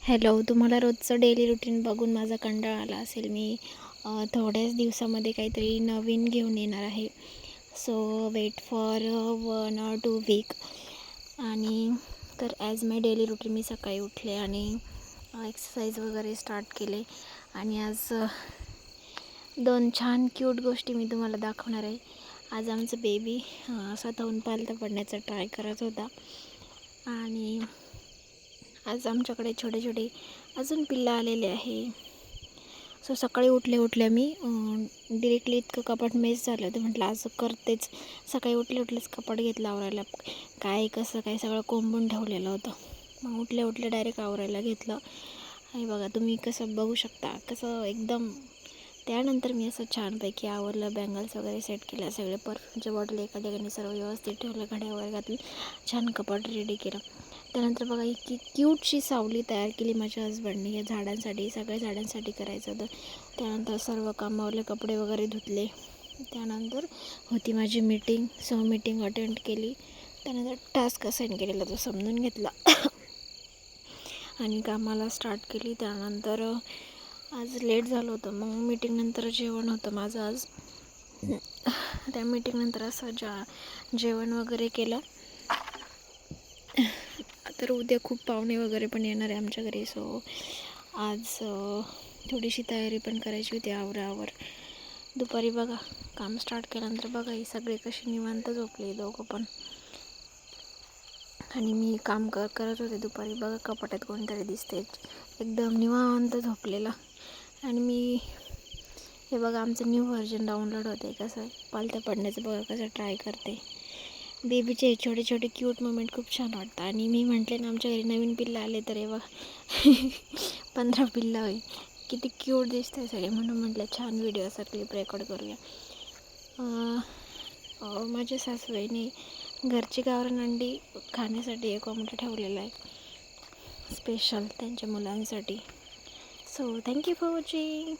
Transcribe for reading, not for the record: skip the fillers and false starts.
Hello, तुम्हाला रोजचं daily routine बघून माझा कंटाळा आला असेल. मी थोड्याच दिवसामध्ये काहीतरी नवीन घेऊन येणार आहे. So wait for 1 or 2 week. आणि तर ॲज माय डेली रुटीन मी सकाळी उठले आणि एक्सरसाइज वगैरे स्टार्ट केले. आणि आज 2 छान क्यूट गोष्टी मी तुम्हाला दाखवणार आहे. आज आमचं बेबी स्वतःहून पालथं पडण्याचा ट्राय करत होता. आणि आज आमच्याकडे छोटे छोटे अजून पिल्लं आलेले आहे. सो सकाळी उठल्या मी डिरेक्टली इतकं कपाट मेस झालं होतं. म्हटलं आज करतेच. सकाळी उठलेच कपाट घेतलं आवरायला. काय कसं काय सगळं कोंबून ठेवलेलं होतं. मग उठल्या डायरेक्ट आवरायला घेतलं. आणि बघा तुम्ही कसं बघू शकता, कसं एकदम. त्यानंतर मी असं छानपैकी आवरलं, बँगल्स वगैरे सेट केल्या, सगळे परफ्यूमच्या बॉटल एका ठिकाणी सर्व व्यवस्थित ठेवलं, घड्या वगैरे घातली, छान कपाट रेडी केलं. त्यानंतर बघा इतकी क्यूटशी सावली तयार केली माझ्या हजबंडने या झाडांसाठी, सगळ्या झाडांसाठी करायचं होतं. त्यानंतर सर्व कामावरले कपडे वगैरे धुतले. त्यानंतर होती माझी मीटिंग, सो मीटिंग अटेंड केली. त्यानंतर टास्क असाईन केलेला तो समजून घेतला आणि कामाला स्टार्ट केली. त्यानंतर आज लेट झालं होतं. मग मीटिंगनंतर जेवण होतं माझं आज. त्या मीटिंगनंतर असं जेवण वगैरे केलं. तर उद्या खूप पाहुणे वगैरे पण येणार आहे आमच्या घरी. सो आज थोडीशी तयारी पण करायची होती. आवर दुपारी बघा काम स्टार्ट केल्यानंतर बघा ही सगळे कशी निवांत झोपले दोघं पण. आणि मी काम करत होते दुपारी. बघा कपाटात कोणतरी दिसते एकदम निवांत झोपलेला. आणि मी हे बघा आमचं न्यू व्हर्जन डाउनलोड होते. कसं पालथं पडण्याचं बघा कसं ट्राय करते. बेबीचे छोटे छोटे क्यूट मोमेंट खूप छान वाटतं. आणि मी म्हटले ना आमच्या घरी नवीन पिल्लं आले तर हे बघा 15 पिल्लं होईल. किती क्यूट दिसते सगळे, म्हणून म्हटलं छान व्हिडिओ असा क्लिप रेकॉर्ड करूया. माझ्या सासूबाईने घरची गावरान अंडी खाण्यासाठी एक कोंबडा ठेवलेला आहे स्पेशल त्यांच्या मुलांसाठी. So thank you for watching.